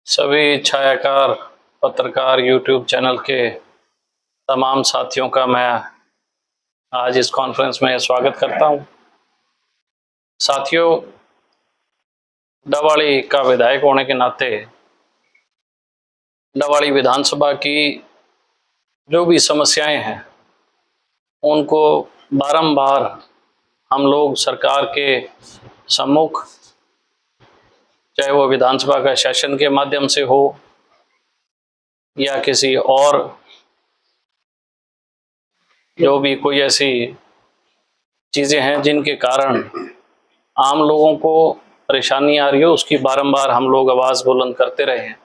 सभी छायाकार पत्रकार YouTube channel के तमाम साथियों का मैं आज इस कॉन्फ्रेंस में स्वागत करता हूं। साथियों, डवाड़ी का विधायक होने के नाते डवाड़ी विधानसभा की जो भी समस्याएं हैं उनको बारंबार हम लोग सरकार के सम्मुख, चाहे वो विधानसभा का सेशन के माध्यम से हो या किसी और जो भी कोई ऐसी चीज़ें हैं जिनके कारण आम लोगों को परेशानी आ रही हो, उसकी बारंबार हम लोग आवाज़ बुलंद करते रहे हैं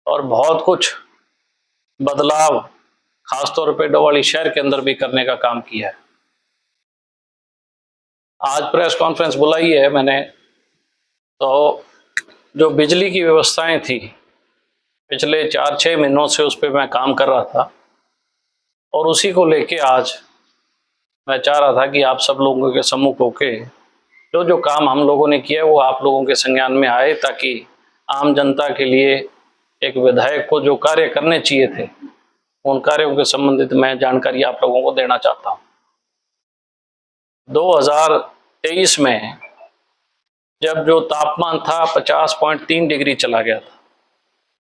और बहुत कुछ बदलाव खासतौर पे डवाड़ी शहर के अंदर भी करने का काम किया है। आज प्रेस कॉन्फ्रेंस बुलाई है मैंने, तो जो बिजली की व्यवस्थाएं थी पिछले 4-6 महीनों से उस पर मैं काम कर रहा था और उसी को लेके आज मैं चाह रहा था कि आप सब लोगों के सम्मुख होके जो जो काम हम लोगों ने किया वो आप लोगों के संज्ञान में आए, ताकि आम जनता के लिए एक विधायक को जो कार्य करने चाहिए थे उन कार्यों के संबंधित मैं जानकारी आप लोगों को देना चाहता हूं। 2023 में जब जो तापमान था 50.3 डिग्री चला गया था,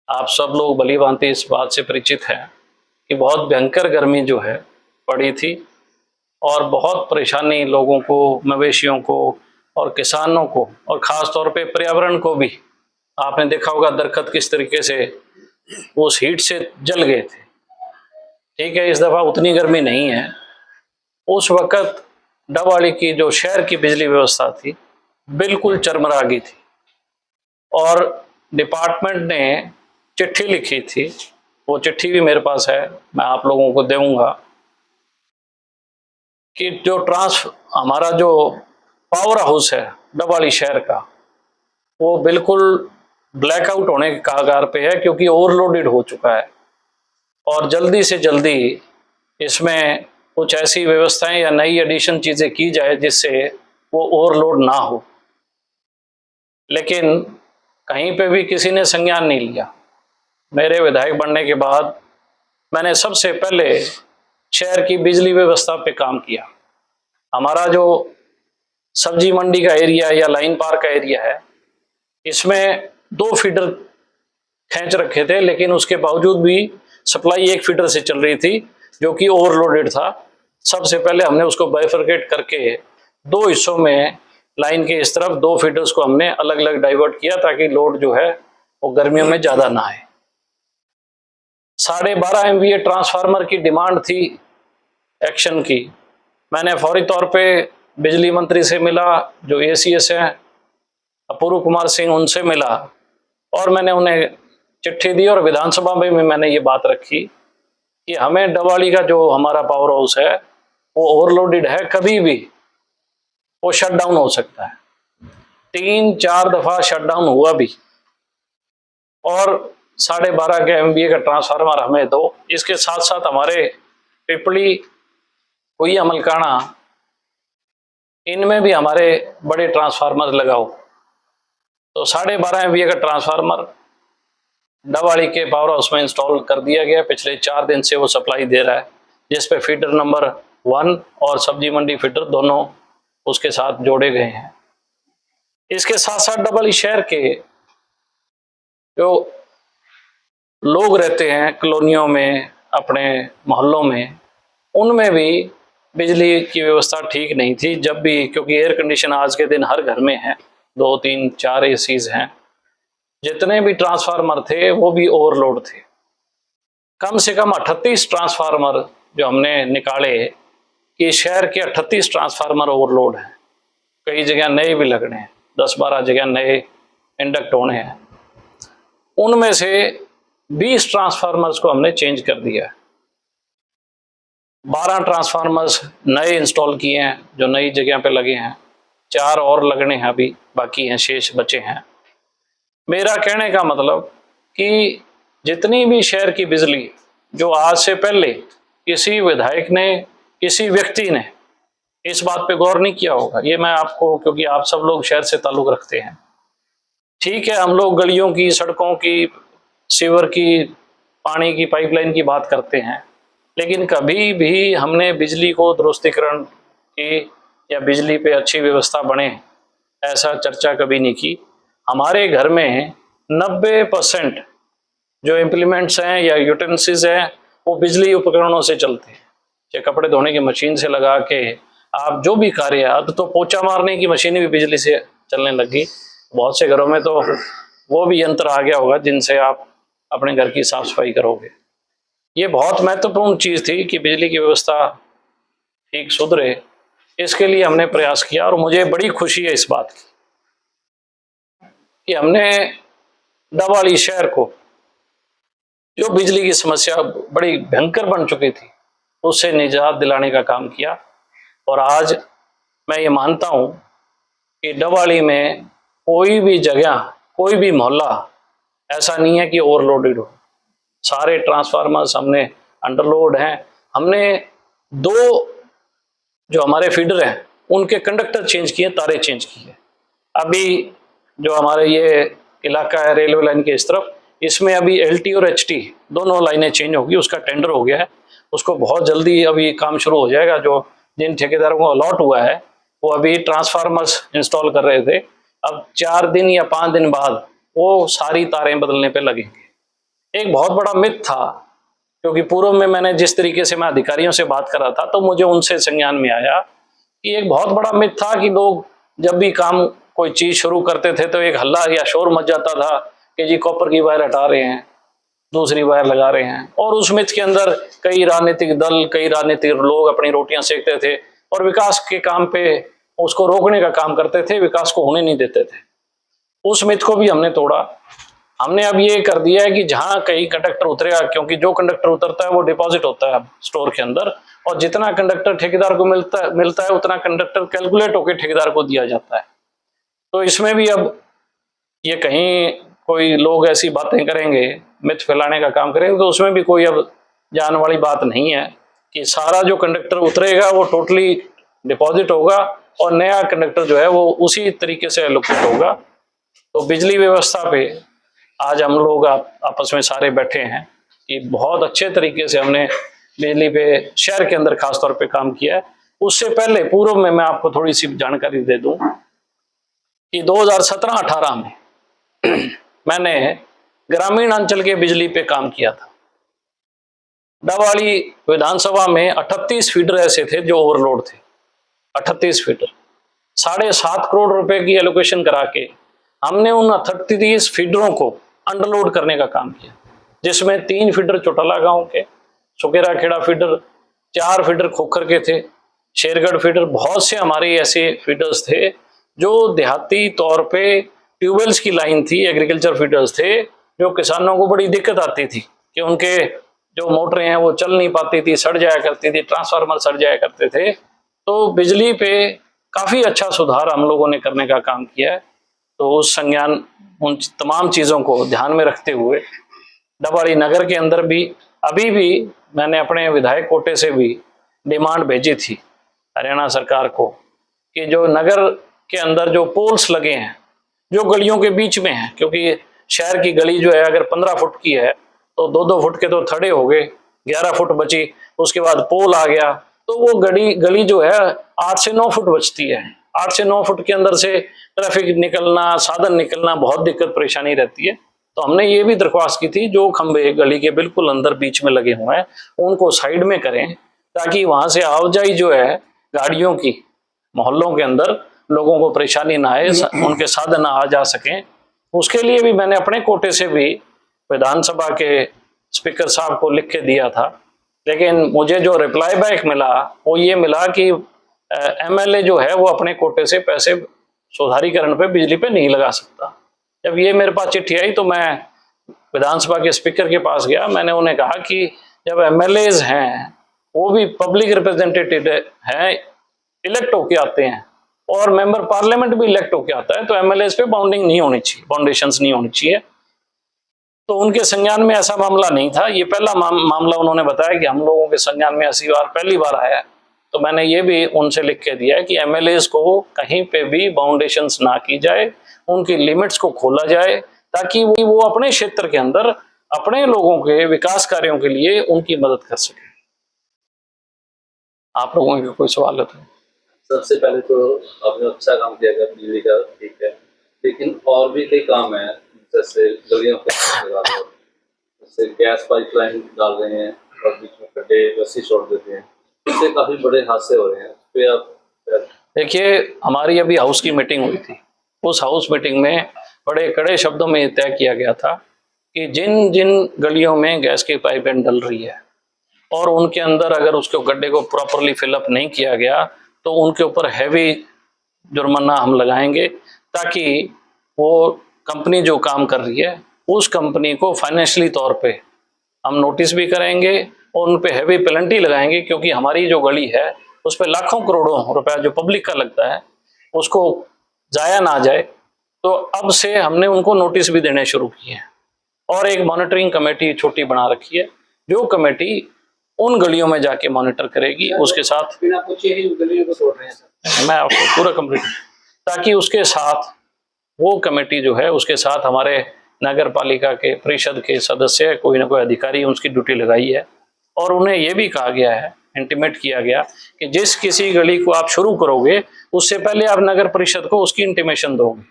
आप सब लोग भली भांति इस बात से परिचित हैं कि बहुत भयंकर गर्मी जो है पड़ी थी और बहुत परेशानी लोगों को, मवेशियों को और किसानों को और ख़ास तौर पे पर्यावरण को भी। आपने देखा होगा दरख्त किस तरीके से उस हीट से जल गए थे। ठीक है, इस दफ़ा उतनी गर्मी नहीं है। उस वक़्त डवाड़ी की जो शहर की बिजली व्यवस्था थी बिल्कुल चरमरा गई थी और डिपार्टमेंट ने चिट्ठी लिखी थी, वो चिट्ठी भी मेरे पास है, मैं आप लोगों को दूंगा, कि जो हमारा जो पावर हाउस है डवाड़ी शहर का वो बिल्कुल ब्लैकआउट होने के कगार पे है, क्योंकि ओवरलोडेड हो चुका है और जल्दी से जल्दी इसमें कुछ ऐसी व्यवस्थाएं या नई एडिशन चीज़ें की जाए जिससे वो ओवरलोड ना हो। लेकिन कहीं पे भी किसी ने संज्ञान नहीं लिया। मेरे विधायक बनने के बाद मैंने सबसे पहले शहर की बिजली व्यवस्था पे काम किया। हमारा जो सब्जी मंडी का एरिया या लाइन पार्क का एरिया है, इसमें 2 फीडर खींच रखे थे, लेकिन उसके बावजूद भी सप्लाई 1 फीडर से चल रही थी जो कि ओवरलोडेड था। सबसे पहले हमने उसको बाइफरकेट करके 2 हिस्सों में लाइन के इस तरफ 2 फीडर्स को हमने अलग अलग डाइवर्ट किया ताकि लोड जो है वो गर्मियों में ज़्यादा ना आए। 12.5 MVA ट्रांसफार्मर की डिमांड थी एक्शन की। मैंने फौरी तौर पे बिजली मंत्री से मिला, जो ACS हैं अपूर्व कुमार सिंह, उनसे मिला और मैंने उन्हें चिट्ठी दी और विधानसभा में भी मैंने ये बात रखी कि हमें डवाड़ी का जो हमारा पावर हाउस है वो ओवरलोडेड है, कभी भी वो शट डाउन हो सकता है। 3-4 दफ़ा शट डाउन हुआ भी और 12.5 के MVA का ट्रांसफार्मर हमें दो। इसके साथ साथ हमारे पिपली, कोई अमलकाना, इनमें भी हमारे बड़े ट्रांसफार्मर लगाओ। तो 12.5 MVA का ट्रांसफार्मर डवाड़ी के पावर हाउस में इंस्टॉल कर दिया गया। पिछले 4 दिन से वो सप्लाई दे रहा है, जिस पे फीडर नंबर 1 और सब्जी मंडी फीडर दोनों उसके साथ जोड़े गए हैं। इसके साथ साथ डवाड़ी शहर के जो लोग रहते हैं कॉलोनियों में, अपने मोहल्लों में, उनमें भी बिजली की व्यवस्था ठीक नहीं थी जब भी, क्योंकि एयर कंडीशन आज के दिन हर घर में है, 2-3-4 ACs हैं। जितने भी ट्रांसफार्मर थे वो भी ओवरलोड थे। कम से कम 38 ट्रांसफार्मर जो हमने निकाले कि शहर के 38 ट्रांसफार्मर ओवरलोड हैं। कई जगह नए भी लगने हैं, 10-12 जगह नए इंडक्ट होने हैं। उनमें से 20 ट्रांसफार्मर्स को हमने चेंज कर दिया। 12 ट्रांसफार्मर्स नए इंस्टॉल किए हैं जो नई जगह पे लगे हैं, 4 और लगने हैं, अभी बाकी हैं, शेष बचे हैं। मेरा कहने का मतलब कि जितनी भी शहर की बिजली जो आज से पहले किसी विधायक ने, किसी व्यक्ति ने इस बात पे गौर नहीं किया होगा, ये मैं आपको, क्योंकि आप सब लोग शहर से ताल्लुक़ रखते हैं, ठीक है, हम लोग गलियों की, सड़कों की, सीवर की, पानी की पाइपलाइन की बात करते हैं, लेकिन कभी भी हमने बिजली को दुरुस्तीकरण की या बिजली पे अच्छी व्यवस्था बने, ऐसा चर्चा कभी नहीं की। हमारे घर में 90% जो इम्प्लीमेंट्स हैं या यूटेंसिल्स हैं वो बिजली उपकरणों से चलते हैं। चाहे कपड़े धोने की मशीन से लगा के आप जो भी कार्य, अब तो पोछा मारने की मशीनें भी बिजली से चलने लगी। बहुत से घरों में तो वो भी यंत्र आ गया होगा जिनसे आप अपने घर की साफ सफाई करोगे। ये बहुत महत्वपूर्ण चीज थी कि बिजली की व्यवस्था ठीक सुधरे, इसके लिए हमने प्रयास किया। और मुझे बड़ी खुशी है इस बात की कि हमने डबवाली शहर को, जो बिजली की समस्या बड़ी भयंकर बन चुकी थी, उससे निजात दिलाने का काम किया। और आज मैं ये मानता हूँ कि डबवाली में कोई भी जगह, कोई भी मोहल्ला ऐसा नहीं है कि ओवरलोडेड हो। सारे ट्रांसफार्मर्स हमने अंडरलोड हैं। हमने 2 जो हमारे फीडर हैं उनके कंडक्टर चेंज किए, तारे चेंज किए। अभी जो हमारे ये इलाका है रेलवे लाइन के इस तरफ, इसमें अभी LT और HT दोनों लाइनें चेंज होगी, उसका टेंडर हो गया है, उसको बहुत जल्दी अभी काम शुरू हो जाएगा। जो जिन ठेकेदारों को अलॉट हुआ है वो अभी ट्रांसफार्मर्स इंस्टॉल कर रहे थे, अब 4 दिन या 5 दिन बाद वो सारी तारें बदलने पे लगेंगे। एक बहुत बड़ा मिथ था, क्योंकि पूर्व में मैंने जिस तरीके से मैं अधिकारियों से बात कर रहा था तो मुझे उनसे संज्ञान में आया कि एक बहुत बड़ा मिथ था कि लोग जब भी काम कोई चीज शुरू करते थे तो एक हल्ला या शोर मच जाता था कि जी कॉपर की वायर हटा रहे हैं, दूसरी वायर लगा रहे हैं। और उस मिथ के अंदर कई राजनीतिक दल, कई राजनीतिक लोग अपनी रोटियां सेकते थे और विकास के काम पे उसको रोकने का काम करते थे, विकास को होने नहीं देते थे। उस मिथ को भी हमने तोड़ा। हमने अब ये कर दिया है कि जहां कहीं कंडक्टर उतरेगा, क्योंकि जो कंडक्टर उतरता है वो डिपॉजिट होता है स्टोर के अंदर, और जितना कंडक्टर ठेकेदार को मिलता है उतना कंडक्टर कैलकुलेट होकर ठेकेदार को दिया जाता है। तो इसमें भी अब ये कहीं कोई लोग ऐसी बातें करेंगे, मिथ फैलाने का काम करेंगे, तो उसमें भी कोई अब जान वाली बात नहीं है कि सारा जो कंडक्टर उतरेगा वो टोटली डिपॉजिट होगा और नया कंडक्टर जो है वो उसी तरीके से एलोकेट होगा। तो बिजली व्यवस्था पे आज हम लोग आपस में सारे बैठे हैं कि बहुत अच्छे तरीके से हमने बिजली पे शहर के अंदर खासतौर पे काम किया है। उससे पहले पूर्व में मैं आपको थोड़ी सी जानकारी दे दूं कि 2017-18 में मैंने ग्रामीण अंचल के बिजली पे काम किया था। डबवाली विधानसभा में 38 फीडर ऐसे थे जो ओवरलोड थे। 38 फीडर, 7.5 करोड़ रुपए की एलोकेशन करा के हमने उन 38 फीडरों को अंडरलोड करने का काम किया, जिसमें 3 फीडर चौटाला गांव के, सुकेरा खेड़ा फीडर, 4 फीडर खोखर के थे, शेरगढ़ फीडर। बहुत से हमारे ऐसे फीडर्स थे जो देहाती तौर पे ट्यूबवेल्स की लाइन थी, एग्रीकल्चर फीडर्स थे, जो किसानों को बड़ी दिक्कत आती थी कि उनके जो मोटरें हैं वो चल नहीं पाती थी, सड़ जाया करती थी, ट्रांसफार्मर सड़ जाया करते थे। तो बिजली पे काफी अच्छा सुधार हम लोगों ने करने का काम किया है। तो उस संज्ञान, उन तमाम चीजों को ध्यान में रखते हुए डबवाली नगर के अंदर भी अभी भी मैंने अपने विधायक कोटे से भी डिमांड भेजी थी हरियाणा सरकार को कि जो नगर के अंदर जो पोल्स लगे हैं, जो गलियों के बीच में हैं, क्योंकि शहर की गली जो है अगर 15 फुट की है तो 2-2 फुट के तो थड़े हो गए, 11 फुट बची, उसके बाद पोल आ गया, तो वो गली जो है 8 से 9 फुट बचती है। 8 से 9 फुट के अंदर से ट्रैफिक निकलना, साधन निकलना बहुत दिक्कत परेशानी रहती है। तो हमने ये भी दरख्वास्त की थी जो खंबे गली के बिल्कुल अंदर बीच में लगे हुए हैं उनको साइड में करें, ताकि वहां से आवाजाही जो है गाड़ियों की मोहल्लों के अंदर लोगों को परेशानी ना आए, उनके साधन आ जा सकें। उसके लिए भी मैंने अपने कोटे से भी विधानसभा के स्पीकर साहब को लिख के दिया था, लेकिन मुझे जो रिप्लाई बैक मिला वो ये मिला कि MLA जो है वो अपने कोटे से पैसे सुधारीकरण पे बिजली पे नहीं लगा सकता। जब ये मेरे पास चिट्ठी आई तो मैं विधानसभा के स्पीकर के पास गया, मैंने उन्हें कहा कि जब MLAs हैं वो भी पब्लिक रिप्रेजेंटेटिव हैं, इलेक्ट होके आते हैं, और मेंबर पार्लियामेंट भी इलेक्ट होके आता है, तो MLAs पे बाउंडिंग नहीं होनी चाहिए, बाउंडेशंस नहीं होनी चाहिए। तो उनके संज्ञान में ऐसा मामला नहीं था। ये पहला मामला उन्होंने बताया कि हम लोगों के संज्ञान में ऐसी बार पहली बार आया है। तो मैंने ये भी उनसे लिख के दिया है कि MLAs को कहीं पे भी बाउंडेशंस ना की जाए, उनकी लिमिट्स को खोला जाए, ताकि वो अपने क्षेत्र के अंदर अपने लोगों के विकास कार्यों के लिए उनकी मदद कर सके। आप लोगों के कोई सवाल है तो? सबसे पहले तो आपने अच्छा काम किया बिजली का, ठीक है, लेकिन और भी कई काम है, जैसे गलियों पे लगा दो, जैसे गैस पाइपलाइन डाल रहे हैं और बीच में गड्ढे रस्सी छोड़ देते हैं, इससे काफी बड़े हादसे हो रहे हैं। तो आप देखिए, हमारी अभी हाउस की मीटिंग हुई थी। उस हाउस मीटिंग में बड़े कड़े शब्दों में तय किया गया था कि जिन जिन गलियों में गैस की पाइपलाइन डल रही है और उनके अंदर अगर उसके गड्ढे को प्रॉपरली फिलअप नहीं किया गया तो उनके ऊपर हैवी जुर्माना हम लगाएंगे, ताकि वो कंपनी जो काम कर रही है उस कंपनी को फाइनेंशियली तौर पे हम नोटिस भी करेंगे और उन पे हैवी पेनल्टी लगाएंगे, क्योंकि हमारी जो गली है उस पर लाखों करोड़ों रुपया जो पब्लिक का लगता है उसको जाया ना जाए। तो अब से हमने उनको नोटिस भी देने शुरू किए हैं और एक मॉनिटरिंग कमेटी छोटी बना रखी है, जो कमेटी उन गलियों में जाके मॉनिटर करेगी। उसके साथ बिना पूछे ही गलियों को तोड़ रहे हैं सर। मैं आपको पूरा कंप्लीट, ताकि उसके साथ वो कमेटी जो है उसके साथ हमारे नगर पालिका के परिषद के सदस्य कोई ना कोई अधिकारी उसकी ड्यूटी लगाई है और उन्हें यह भी कहा गया है, इंटीमेट किया गया कि जिस किसी गली को आप शुरू करोगे उससे पहले आप नगर परिषद को उसकी इंटीमेशन दोगे।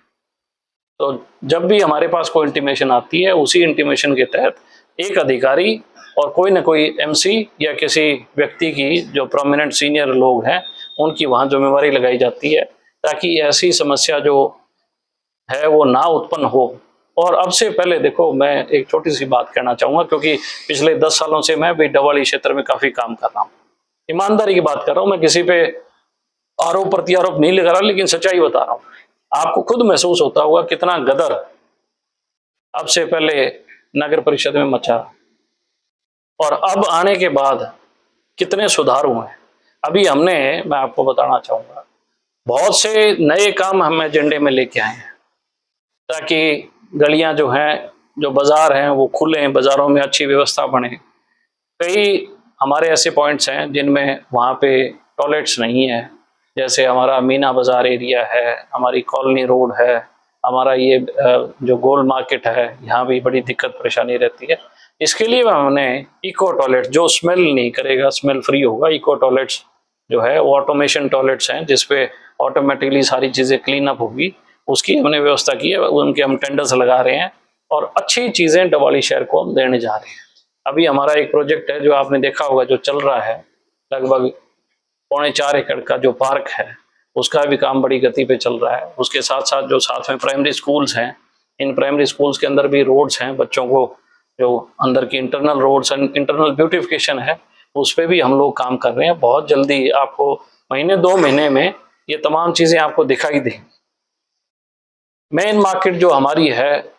तो जब भी हमारे पास कोई इंटीमेशन आती है उसी इंटीमेशन के तहत एक अधिकारी और कोई ना कोई एमसी या किसी व्यक्ति की जो प्रोमिनेंट सीनियर लोग हैं उनकी वहाँ जिम्मेवारी लगाई जाती है, ताकि ऐसी समस्या जो है वो ना उत्पन्न हो। और अब से पहले देखो, मैं एक छोटी सी बात कहना चाहूँगा, क्योंकि पिछले 10 सालों से मैं भी डवाली क्षेत्र में काफ़ी काम कर रहा हूँ। ईमानदारी की बात कर रहा हूँ, मैं किसी पे आरोप प्रत्यारोप नहीं लगा रहा, लेकिन सच्चाई बता रहा हूँ। आपको खुद महसूस होता होगा कितना गदर अब से पहले नगर परिषद में मचा और अब आने के बाद कितने सुधार हुए हैं। अभी हमने, मैं आपको बताना चाहूँगा, बहुत से नए काम हम एजेंडे में लेके आए हैं, ताकि गलियां जो हैं, जो बाजार हैं वो खुले, बाजारों में अच्छी व्यवस्था बने। कई हमारे ऐसे पॉइंट्स हैं जिनमें वहाँ पे टॉयलेट्स नहीं है, जैसे हमारा मीना बाजार एरिया है, हमारी कॉलोनी रोड है, हमारा ये जो गोल मार्केट है, यहाँ भी बड़ी दिक्कत परेशानी रहती है। इसके लिए हमने इको टॉयलेट जो स्मेल नहीं करेगा, स्मेल फ्री होगा, इको टॉयलेट्स जो है वो ऑटोमेशन टॉयलेट्स हैं जिसपे ऑटोमेटिकली सारी चीज़ें क्लीन अप होगी, उसकी हमने व्यवस्था की है। उनके हम टेंडर्स लगा रहे हैं और अच्छी चीज़ें डवाली शहर को हम देने जा रहे हैं। अभी हमारा एक प्रोजेक्ट है जो आपने देखा होगा, जो चल रहा है, लगभग 3.25 एकड़ का जो पार्क है उसका भी काम बड़ी गति पे चल रहा है। उसके साथ साथ जो साथ में प्राइमरी स्कूल्स हैं, इन प्राइमरी स्कूल्स के अंदर भी रोड्स हैं, बच्चों को जो अंदर की internal roads and internal beautification है उस पर भी हम लोग काम कर रहे हैं। बहुत जल्दी आपको महीने 2 महीने में ये तमाम चीज़ें आपको दिखाई देंगी। मेन मार्केट जो हमारी है,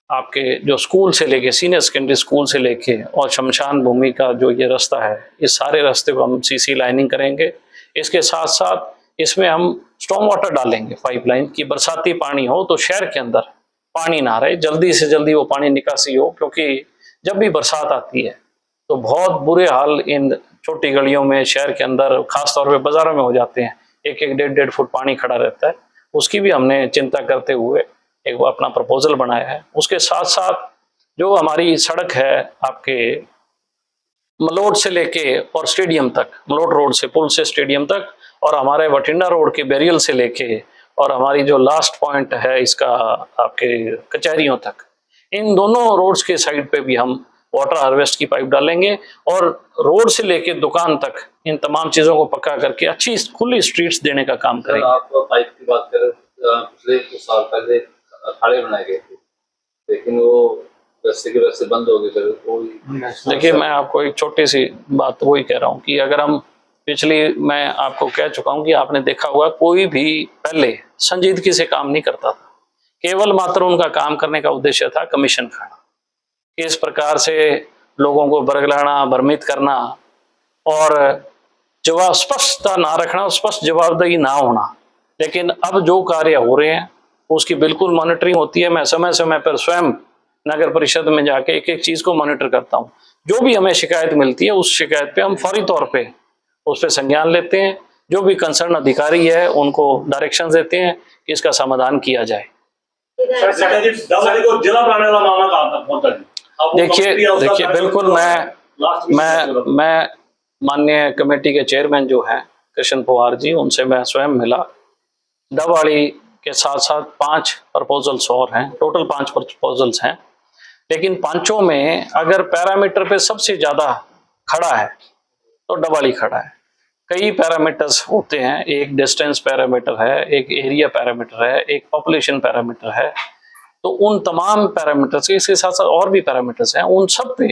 आपके जो स्कूल से लेके, सीनियर सेकेंडरी स्कूल से लेके और शमशान भूमि का जो ये रास्ता है, इस सारे रास्ते को हम सीसी लाइनिंग करेंगे। इसके साथ साथ इसमें हम स्टॉर्म वाटर डालेंगे पाइपलाइन की, बरसाती पानी हो तो शहर के अंदर पानी ना रहे, जल्दी से जल्दी वो पानी निकासी हो, क्योंकि जब भी बरसात आती है तो बहुत बुरे हाल इन छोटी गलियों में शहर के अंदर, खासतौर पे बाजारों में हो जाते हैं। 1-1, 1.5 फुट पानी खड़ा रहता है। उसकी भी हमने चिंता करते हुए एक अपना प्रपोजल बनाया है। उसके साथ साथ जो हमारी सड़क है आपके मलोट से लेके और स्टेडियम तक, मलोट रोड से पुल से स्टेडियम तक, और हमारे बठिंडा रोड के बैरियल से लेके और हमारी जो लास्ट पॉइंट है इसका आपके कचहरियों तक, इन दोनों रोड्स के साइड पे भी हम वाटर हार्वेस्ट की पाइप डालेंगे और रोड से लेके दुकान तक इन तमाम चीज़ों को पक्का करके अच्छी खुली स्ट्रीट्स देने का काम करेंगे। आप पाइप की बात करें, पिछले कुछ साल पहले अखाड़े बनाए गए थे, लेकिन वो वैसे के वैसे बंद हो गए। देखिए, मैं आपको एक छोटी सी बात वही कह रहा हूँ कि अगर हम मैं आपको कह चुका हूँ कि आपने देखा होगा कोई भी पहले संजीदगी से काम नहीं करता था, केवल मात्र उनका काम करने का उद्देश्य था कमीशन खाना। इस प्रकार से लोगों को बरगलाना, भ्रमित करना और जवाब स्पष्टता ना रखना, स्पष्ट जवाबदेही ना होना। लेकिन अब जो कार्य हो रहे हैं उसकी बिल्कुल मॉनिटरिंग होती है। मैं समय समय पर स्वयं नगर परिषद में जाके एक एक चीज को मॉनिटर करता हूँ। जो भी हमें शिकायत मिलती है उस शिकायत पे हम फौरी तौर पे उस पर संज्ञान लेते हैं। जो भी कंसर्न अधिकारी है उनको डायरेक्शन देते हैं कि इसका समाधान किया जाए। जी डबवाली को जिला बनाने वाला मामला कहाँ तक पहुंचा जी? अब वो देखिए कमेटी है, उसका देखिए कार्यक्रम बिल्कुल तो लास्ट में मैं माननीय कमेटी के चेयरमैन जो हैं कृष्ण पवार जी, उनसे मैं स्वयं मिला। डबवाली के साथ साथ 5 प्रपोजल्स और हैं, टोटल 5 प्रपोजल्स हैं, लेकिन पांचों में अगर पैरामीटर पे सबसे ज्यादा खड़ा है तो डबवाली खड़ा है। कई पैरामीटर्स होते हैं, एक डिस्टेंस पैरामीटर है, एक एरिया पैरामीटर है, एक पॉपुलेशन पैरामीटर है, तो उन तमाम पैरामीटर्स के इसके साथ साथ और भी पैरामीटर्स हैं, उन सब पे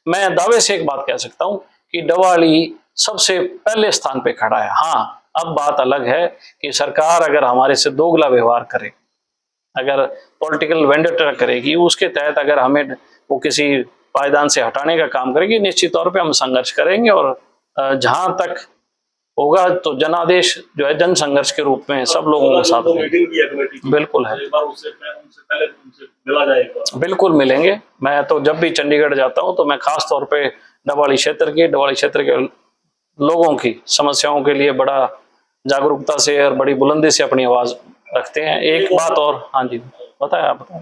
मैं दावे से एक बात कह सकता हूं कि डबवाली सबसे पहले स्थान पे खड़ा है। हाँ, अब बात अलग है कि सरकार अगर हमारे से दोगला व्यवहार करे, अगर पॉलिटिकल वेंडटा करेगी, उसके तहत अगर हमें वो किसी पायदान से हटाने का काम करेगी, निश्चित तौर पे हम संघर्ष करेंगे और जहां तक होगा तो जनादेश जो है जन संघर्ष के रूप में सब लोगों के साथ मीटिंग की है कमेटी की। बिल्कुल है, एक बार उनसे पहले उनसे मिला जाएगा। बिल्कुल मिलेंगे। मैं तो जब भी चंडीगढ़ जाता हूं तो मैं खास तौर पे डबवाली क्षेत्र के लोगों की समस्याओं के लिए बड़ा जागरूकता से और बड़ी बुलंदी से अपनी आवाज रखते हैं। एक बात और, हाँ जी बताएं, आप बताएं।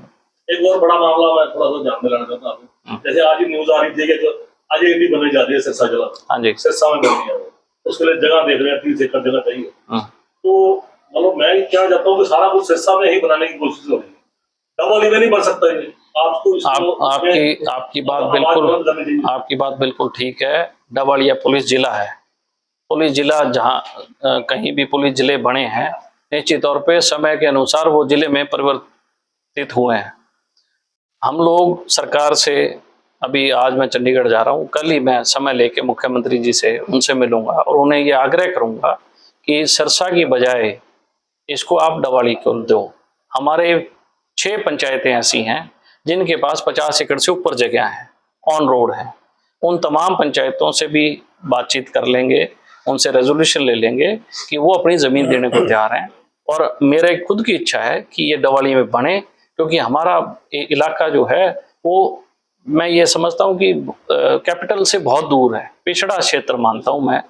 एक और बड़ा मामला मैं थोड़ा सा ध्यान में लाना चाहता हूँ, जैसे आज ही न्यूज आ रही थी कि जो आज एक बनी जा रही है सिरसा जिला, हाँ जी, सिरसा में बनी है, उसके लिए जगह देख रहे हैं, 30 एकड़ जगह चाहिए। तो मतलब मैं क्या चाहता हूँ कि सारा कुछ सिरसा में ही बनाने की कोशिश हो रही है, डबवाली में नहीं बन सकता है। आपकी बात बिल्कुल ठीक है। डबवाली पुलिस जिला है, पुलिस जिला जहाँ कहीं भी पुलिस जिले बने हैं, निश्चित तौर पे समय के अनुसार वो जिले में परिवर्तित हुए हैं। हम लोग सरकार से, अभी आज मैं चंडीगढ़ जा रहा हूँ, कल ही मैं समय लेके मुख्यमंत्री जी से उनसे मिलूंगा और उन्हें ये आग्रह करूंगा कि सिरसा की बजाय इसको आप डबवाली को दो। हमारे 6 पंचायतें ऐसी हैं जिनके पास 50 एकड़ से ऊपर जगह है, ऑन रोड है। उन तमाम पंचायतों से भी बातचीत कर लेंगे, उनसे रेजोल्यूशन ले लेंगे कि वो अपनी ज़मीन देने को तैयार हैं। और मेरे खुद की इच्छा है कि ये डबवाली में बने, क्योंकि हमारा इलाका जो है वो, मैं ये समझता हूँ कि कैपिटल से बहुत दूर है, पिछड़ा क्षेत्र मानता हूँ मैं,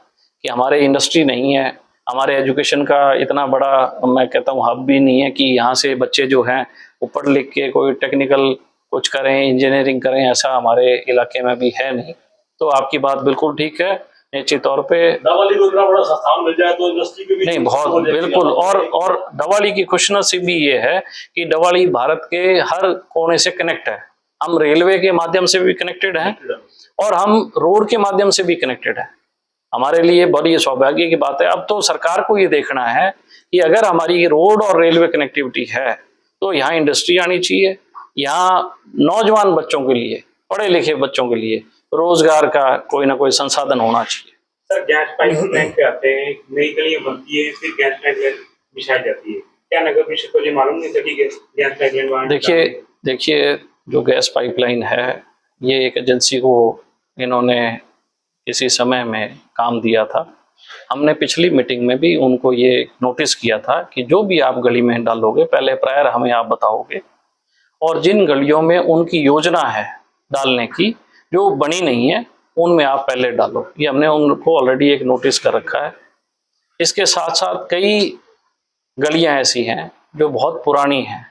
कि हमारे इंडस्ट्री नहीं है, हमारे एजुकेशन का इतना बड़ा मैं कहता हूँ हब भी नहीं है कि यहाँ से बच्चे जो हैं वो पढ़ लिख के कोई टेक्निकल कुछ करें, इंजीनियरिंग करें, ऐसा हमारे इलाके में भी है नहीं। तो आपकी बात बिल्कुल ठीक है, निश्चित तौर पे डबवाली को इतना बड़ा संस्थान मिल जाए तो इंडस्ट्री की भी नहीं, बहुत बिल्कुल। और डबवाली की खुशनसीबी ये है कि डबवाली भारत के हर कोने से कनेक्ट है। हम रेलवे के माध्यम से भी कनेक्टेड हैं और हम रोड के माध्यम से भी कनेक्टेड हैं। हमारे लिए बड़ी सौभाग्य की बात है। अब तो सरकार को ये देखना है कि अगर हमारी रोड और रेलवे कनेक्टिविटी है तो यहाँ इंडस्ट्री आनी चाहिए, यहाँ नौजवान बच्चों के लिए, पढ़े लिखे बच्चों के लिए रोजगार का कोई ना कोई संसाधन होना चाहिए। सर, गैस पाइपलाइन पे आते हैं, नई गलियां बनती है, फिर गैस पाइपलाइन बिछाई जाती है, क्या नगर परिषद को ये मालूम नहीं था कि गैस पाइपलाइन? देखिए जो गैस पाइपलाइन है, ये एक एजेंसी को इन्होंने किसी समय में काम दिया था। हमने पिछली मीटिंग में भी उनको ये नोटिस किया था कि जो भी आप गली में डालोगे पहले प्रायर हमें आप बताओगे, और जिन गलियों में उनकी योजना है डालने की जो बनी नहीं है उनमें आप पहले डालो। ये हमने उनको ऑलरेडी एक नोटिस कर रखा है। इसके साथ साथ कई गलियां ऐसी हैं जो बहुत पुरानी हैं,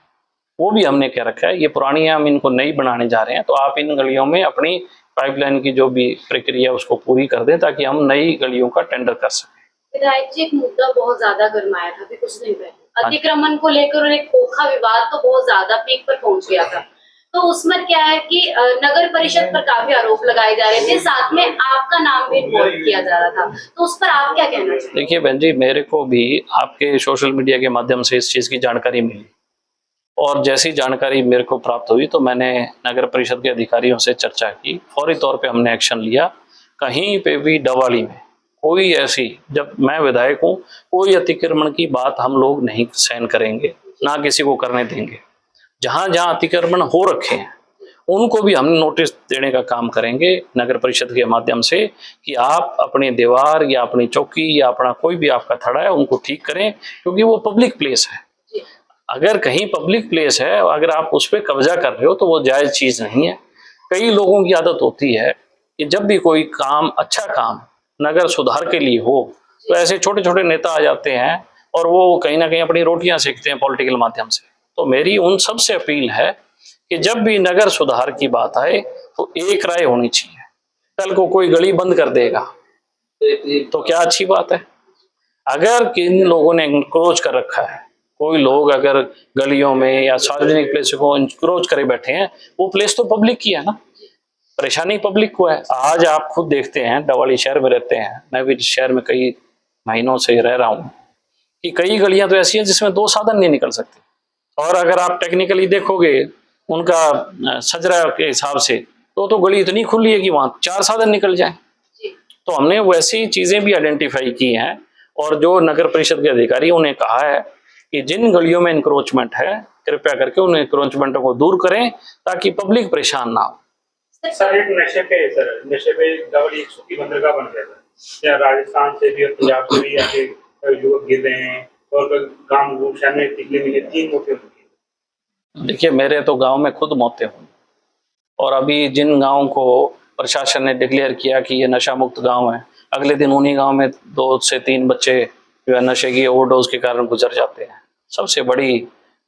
वो भी हमने कह रखा है ये पुरानी है, हम इनको नई बनाने जा रहे हैं, तो आप इन गलियों में अपनी पाइपलाइन की जो भी प्रक्रिया उसको पूरी कर दें ताकि हम नई गलियों का टेंडर कर सकें। विधायक जी, एक मुद्दा बहुत ज्यादा गरमाया था अभी कुछ दिन पहले, अतिक्रमण को लेकर और एक खोखा विवाद तो बहुत ज्यादा पीक पर पहुंच गया था। तो उसमें क्या है कि नगर परिषद पर काफी आरोप लगाए जा रहे थे, साथ में आपका नाम भी इन्वॉल्व किया जा रहा था, तो उस पर आप क्या कहना चाहिए? देखिए बहन जी, मेरे को भी आपके सोशल मीडिया के माध्यम से इस चीज़ की जानकारी मिली और जैसी जानकारी मेरे को प्राप्त हुई तो मैंने नगर परिषद के अधिकारियों से चर्चा की, फौरी तौर पे हमने एक्शन लिया। कहीं पे भी डबवाली में कोई ऐसी, जब मैं विधायक हूँ, कोई अतिक्रमण की बात हम लोग नहीं सहन करेंगे, ना किसी को करने देंगे। जहाँ जहाँ अतिक्रमण हो रखे हैं उनको भी हम नोटिस देने का काम करेंगे नगर परिषद के माध्यम से कि आप अपनी दीवार या अपनी चौकी या अपना कोई भी आपका थड़ा है उनको ठीक करें, क्योंकि वो पब्लिक प्लेस है। अगर कहीं पब्लिक प्लेस है, अगर आप उस पर कब्जा कर रहे हो तो वो जायज़ चीज़ नहीं है। कई लोगों की आदत होती है कि जब भी कोई काम, अच्छा काम नगर सुधार के लिए हो तो ऐसे छोटे छोटे नेता आ जाते हैं और वो कहीं ना कहीं अपनी रोटियां सेकते हैं पॉलिटिकल माध्यम से। तो मेरी उन सब से अपील है कि जब भी नगर सुधार की बात आए तो एक राय होनी चाहिए। कल को कोई गली बंद कर देगा तो क्या अच्छी बात है? अगर किन लोगों ने इंक्रोच कर रखा है, कोई लोग अगर गलियों में या सार्वजनिक प्लेस को इंक्रोच करे बैठे हैं, वो प्लेस तो पब्लिक की है ना, परेशानी पब्लिक को है। आज आप खुद देखते हैं, डवाली शहर में रहते हैं, मैं भी शहर में कई महीनों से रह रहा हूँ, कि कई गलियां तो ऐसी हैं जिसमें 2 साधन नहीं निकल सकते। और अगर आप टेक्निकली देखोगे उनका सजरा के हिसाब से तो गली इतनी खुली है कि वहां 4 साधन निकल जाए। तो हमने वैसी चीजें भी आइडेंटिफाई की हैं और जो नगर परिषद के अधिकारी उन्हें कहा है कि जिन गलियों में इंक्रोचमेंट है कृपया करके उन इंक्रोचमेंटों को दूर करें ताकि पब्लिक परेशान ना हो। सर एक नशे पे डबल एक सूखी बंदरगाह बन गया था, या राजस्थान से भी और पंजाब से भी आके युवक गिर रहे हैं और गांव शहर में टिकले मिले 3 मौतें हुई। देखिए, मेरे तो गांव में खुद मौतें हुई और अभी जिन गांवों को प्रशासन ने डिक्लेयर किया कि ये नशा मुक्त गांव है, अगले दिन उन्हीं गांव में 2 से 3 बच्चे जो है नशे की ओवरडोज के कारण गुजर जाते हैं। सबसे बड़ी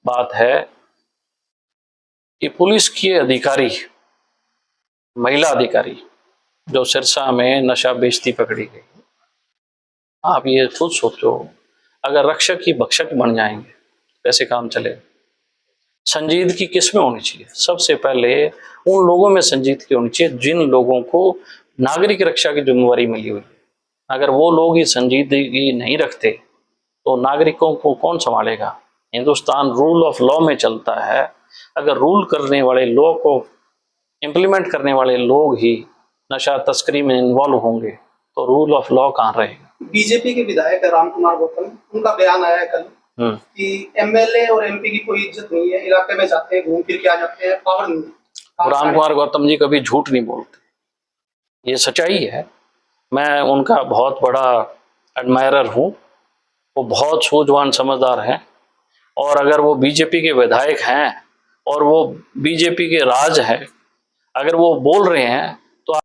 बात है कि पुलिस के अधिकारी, महिला अधिकारी जो सिरसा में नशा बेचती पकड़ी गई, आप ये खुद सोचो, अगर रक्षक ही भक्षक बन जाएंगे कैसे काम चलेगा? संजीदगी किस में होनी चाहिए? सबसे पहले उन लोगों में संजीदगी होनी चाहिए जिन लोगों को नागरिक रक्षा की जिम्मेवारी मिली हुई है। अगर वो लोग ही संजीदगी नहीं रखते तो नागरिकों को कौन संभालेगा? हिंदुस्तान रूल ऑफ लॉ में चलता है। अगर रूल करने वाले लॉ को इम्प्लीमेंट करने वाले लोग ही नशा तस्करी में इन्वॉल्व होंगे तो रूल ऑफ लॉ कहाँ रहेगा? बीजेपी के विधायक राम कुमार गौतम, उनका बयान आया है कल कि एमएलए और एमपी की कोई इज्जत नहीं है, इलाके में जाते हैं, घूम फिर के आ जाते हैं, पावर नहीं है। राम कुमार गौतम जी कभी झूठ नहीं बोलते, ये सच्चाई है। मैं उनका बहुत बड़ा एडमायरर हूँ, वो बहुत सूझवान समझदार हैं और अगर वो बीजेपी के विधायक हैं और वो बीजेपी के राज है, अगर वो बोल रहे हैं तो आप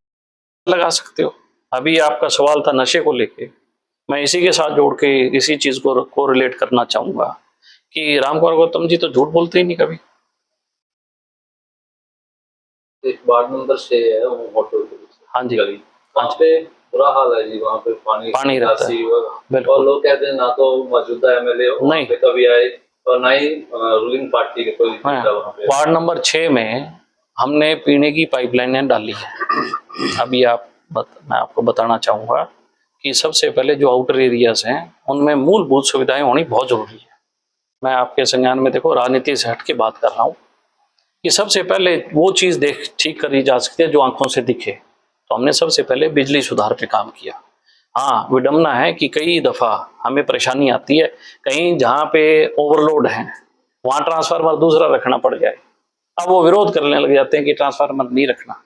लगा सकते हो। अभी आपका सवाल था नशे को लेके, मैं इसी के साथ जोड़ के इसी चीज को कोरिलेट करना चाहूंगा कि राम कुमार गौतम जी तो झूठ बोलते ही नहीं कभी। एक वार्ड नंबर 6 है वो होटल के पीछे, हाँ जी, गली, वहाँ पे बुरा हाल है जी। वहाँ पे पानी रहता है, बिल्कुल। और लोग कहते हैं ना तो मौजूदा एमएलए नहीं पे कभी आए और ना ही रूलिंग पार्टी के कोई वहाँ पे। वार्ड नंबर 6 में हमने पीने की पाइपलाइनें डाली है। अभी मैं आपको बताना चाहूंगा कि सबसे पहले जो आउटर एरियाज हैं उनमें मूलभूत सुविधाएं होनी बहुत जरूरी है। मैं आपके संज्ञान में देखो राजनीति से हट के बात कर रहा हूँ कि सबसे पहले वो चीज़ ठीक करी जा सकती है जो आंखों से दिखे। तो हमने सबसे पहले बिजली सुधार पे काम किया। हाँ, विडम्बना है कि कई दफ़ा हमें परेशानी आती है, कहीं जहाँ पे ओवरलोड है वहाँ ट्रांसफार्मर दूसरा रखना पड़ जाए, अब वो विरोध करने लग जाते हैं कि ट्रांसफार्मर नहीं रखना।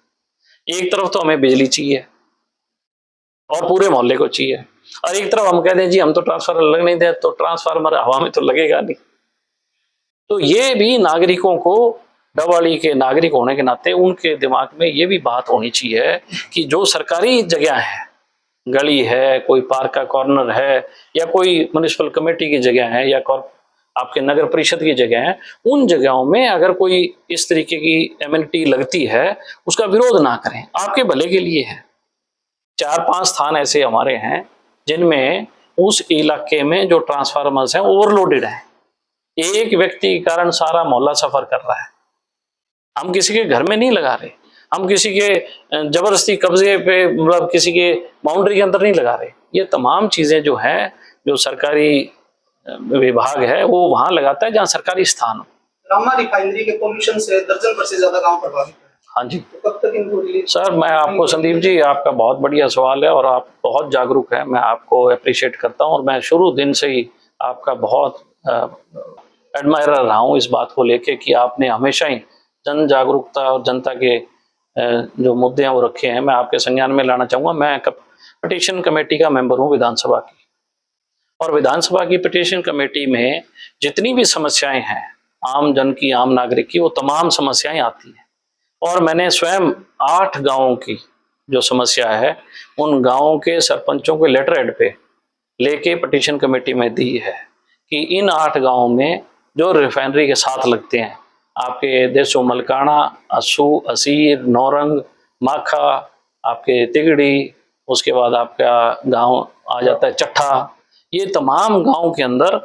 एक तरफ तो हमें बिजली चाहिए और पूरे मोहल्ले को चाहिए, और एक तरफ हम कहते हैं जी हम तो ट्रांसफार्मर लग नहीं दे, तो ट्रांसफार्मर हवा में तो लगेगा नहीं। तो ये भी नागरिकों को, डबवाली के नागरिक होने के नाते उनके दिमाग में ये भी बात होनी चाहिए कि जो सरकारी जगह है, गली है, कोई पार्क का कॉर्नर है, या कोई म्युनिसिपल कमेटी की जगह है, या आपके नगर परिषद की जगह है, उन जगहों में अगर कोई इस तरीके की एमिनिटी लगती है उसका विरोध ना करें, आपके भले के लिए है। 4-5 स्थान ऐसे हमारे हैं जिनमें उस इलाके में जो ट्रांसफार्मर्स हैं ओवरलोडेड हैं। एक व्यक्ति के कारण सारा मोहल्ला सफर कर रहा है। हम किसी के घर में नहीं लगा रहे, हम किसी के जबरदस्ती कब्जे पे, मतलब किसी के बाउंड्री के अंदर नहीं लगा रहे। ये तमाम चीजें जो हैं, जो सरकारी विभाग है वो वहां लगाता है जहाँ सरकारी स्थान हो। रामा रिफाइनरी के पोल्यूशन से दर्जन भर से ज्यादा गांव प्रभावित है। हाँ जी, तो कब तक इनको रिलीज? सर मैं आपको, संदीप जी आपका बहुत बढ़िया सवाल है और आप बहुत जागरूक हैं, मैं आपको अप्रिशिएट करता हूँ और मैं शुरू दिन से ही आपका बहुत एडमायरर रहा हूँ इस बात को लेके कि आपने हमेशा ही जन जागरूकता और जनता के जो मुद्दे हैं वो रखे हैं। मैं आपके संज्ञान में लाना चाहूँगा, मैं पिटीशन कमेटी का मेंबर हूँ विधानसभा की, और विधानसभा की पिटीशन कमेटी में जितनी भी समस्याएं हैं आम जन की, आम नागरिक की, वो तमाम समस्याएं आती हैं। और मैंने स्वयं 8 गांवों की जो समस्या है उन गांवों के सरपंचों के लेटर हेड पे लेके पिटीशन कमेटी में दी है कि इन 8 गांवों में जो रिफाइनरी के साथ लगते हैं, आपके देसो मलकाना, अस्सू, असीर, नौरंग, माखा, आपके तिगड़ी, उसके बाद आपका गांव आ जाता है चट्ठा। ये तमाम गांव के अंदर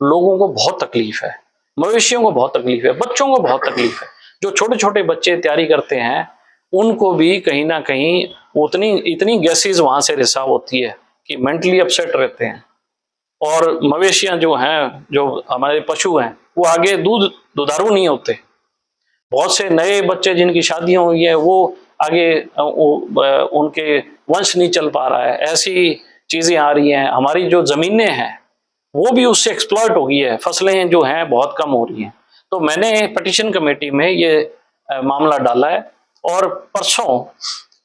लोगों को बहुत तकलीफ है, मवेशियों को बहुत तकलीफ है, बच्चों को बहुत तकलीफ है। जो छोटे छोटे बच्चे तैयारी करते हैं उनको भी कहीं ना कहीं इतनी गैसेज वहां से रिसाव होती है कि मेंटली अपसेट रहते हैं। और मवेशियां जो हैं, जो हमारे पशु हैं, वो आगे दुधारू नहीं होते। बहुत से नए बच्चे जिनकी शादियां हुई है वो आगे उनके वंश नहीं चल पा रहा है। ऐसी चीजें आ रही हैं। हमारी जो जमीनें हैं वो भी उससे एक्सप्लॉइट हो गई है, फसलें जो हैं बहुत कम हो रही हैं। तो मैंने पिटीशन कमेटी में ये मामला डाला है और परसों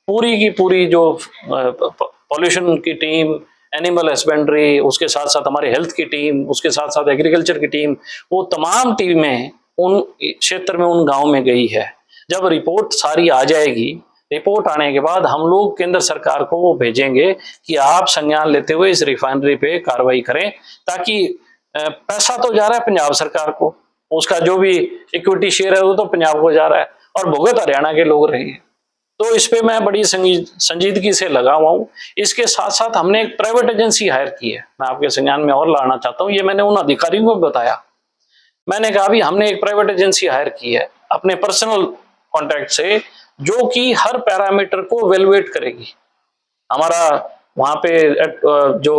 पूरी की पूरी जो पॉल्यूशन की टीम, एनिमल हस्बेंड्री, उसके साथ साथ हमारे हेल्थ की टीम, उसके साथ साथ एग्रीकल्चर की टीम, वो तमाम टीमें उन क्षेत्र में, उन गांव में गई है। जब रिपोर्ट सारी आ जाएगी, रिपोर्ट आने के बाद हम लोग केंद्र सरकार को वो भेजेंगे कि आप संज्ञान लेते हुए इस रिफाइनरी पे कार्रवाई करें, ताकि पैसा तो जा रहा है पंजाब सरकार को, उसका जो भी इक्विटी शेयर है वो तो पंजाब को जा रहा है और भुगत हरियाणा के लोग रहे हैं। तो इस पे मैं बड़ी संजीदगी से लगा हुआ हूँ। इसके साथ साथ हमने एक प्राइवेट एजेंसी हायर की है, मैं आपके संज्ञान में और लाना चाहता हूँ। ये मैंने उन अधिकारियों को बताया। मैंने कहा भी हमने एक प्राइवेट एजेंसी हायर की है अपने पर्सनल कॉन्ट्रैक्ट से, जो कि हर पैरामीटर को वैल्यूएट करेगी। हमारा वहाँ पे जो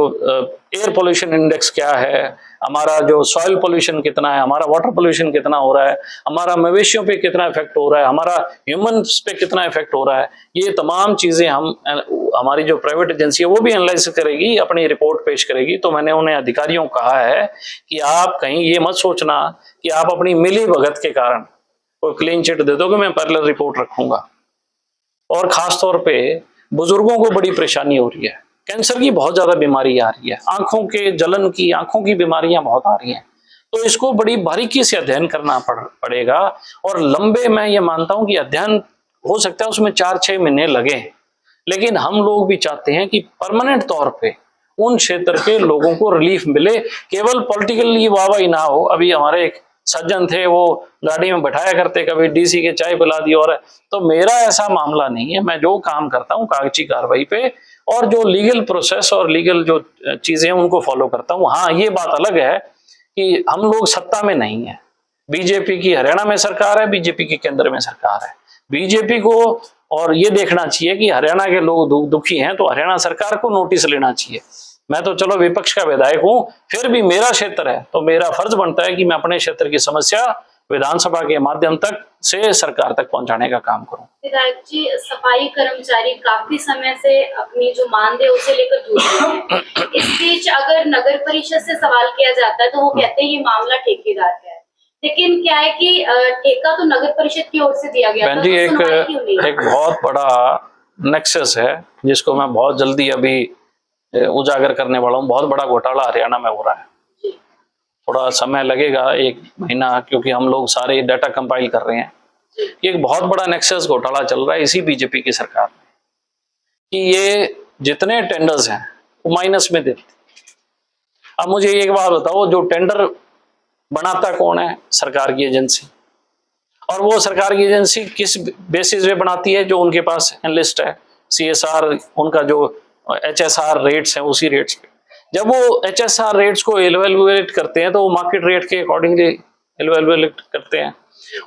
एयर पोल्यूशन इंडेक्स क्या है, हमारा जो सॉइल पोल्यूशन कितना है, हमारा वाटर पोल्यूशन कितना हो रहा है, हमारा मवेशियों पे कितना इफेक्ट हो रहा है, हमारा ह्यूमन्स पे कितना इफेक्ट हो रहा है, ये तमाम चीजें हमारी जो प्राइवेट एजेंसी है वो भी एनालाइज करेगी, अपनी रिपोर्ट पेश करेगी। तो मैंने उन्हें अधिकारियों को कहा है कि आप कहीं ये मत सोचना कि आप अपनी मिली भगत के कारण कोई क्लीन चिट दे दो कि मैं पैरेलल रिपोर्ट रखूंगा। और खास तौर पे बुजुर्गों को बड़ी परेशानी हो रही है, कैंसर की बहुत ज्यादा बीमारी आ रही है, आंखों के जलन की, आंखों की बीमारियां बहुत आ रही हैं। तो इसको बड़ी बारीकी से अध्ययन करना पड़ेगा। और लंबे, मैं ये मानता हूं कि अध्ययन हो सकता है उसमें 4-6 महीने लगे, लेकिन हम लोग भी चाहते हैं कि परमानेंट तौर पे उन क्षेत्र के लोगों को रिलीफ मिले, केवल पॉलिटिकली वाहवाही ना हो। अभी हमारे एक सज्जन थे, वो गाड़ी में बैठाया करते, कभी डीसी के चाय पिला दी। और तो मेरा ऐसा मामला नहीं है, मैं जो काम करता हूँ कागजी कार्रवाई पे और जो लीगल प्रोसेस और लीगल जो चीजें हैं उनको फॉलो करता हूँ। हाँ, ये बात अलग है कि हम लोग सत्ता में नहीं है। बीजेपी की हरियाणा में सरकार है, बीजेपी की केंद्र में सरकार है। बीजेपी को और ये देखना चाहिए कि हरियाणा के लोग दुखी हैं तो हरियाणा सरकार को नोटिस लेना चाहिए। मैं तो चलो विपक्ष का विधायक हूं, फिर भी मेरा क्षेत्र है तो मेरा फर्ज बनता है कि मैं अपने क्षेत्र की समस्या विधानसभा के माध्यम तक से सरकार तक पहुंचाने का काम करूं। विधायक जी, सफाई कर्मचारी काफी समय से अपनी जो मानदेय उसे लेकर जूझ रहे हैं। इस बीच अगर नगर परिषद से सवाल किया जाता है तो वो कहते हैं ये मामला ठेकेदार का है, लेकिन क्या है कि ठेका तो नगर परिषद की ओर से दिया गया था। जी, एक बहुत बड़ा नेक्सस है जिसको मैं बहुत जल्दी अभी उजागर करने वाला हूँ। बहुत बड़ा घोटाला हरियाणा में हो रहा है, थोड़ा समय लगेगा, 1 महीना, क्योंकि हम लोग सारे डाटा कंपाइल कर रहे हैं। एक बहुत बड़ा नेक्सस घोटाला चल रहा है इसी बीजेपी की सरकार में कि ये जितने टेंडर्स हैं वो माइनस में देते। अब मुझे एक बात बताओ, जो टेंडर बनाता कौन है? सरकार की एजेंसी। और वो सरकार की एजेंसी किस बेसिस पे बनाती है? जो उनके पास लिस्ट है, CSR, उनका जो HSR रेट्स हैं उसी रेट्स पे। जब वो HSR रेट्स को एवेल्युएट करते हैं तो वो मार्केट रेट के अकॉर्डिंगली एवेल्युएट करते हैं।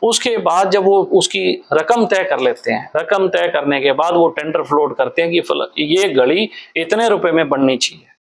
उसके बाद जब वो उसकी रकम तय कर लेते हैं, रकम तय करने के बाद वो टेंडर फ्लोट करते हैं कि ये घड़ी इतने रुपए में बननी चाहिए।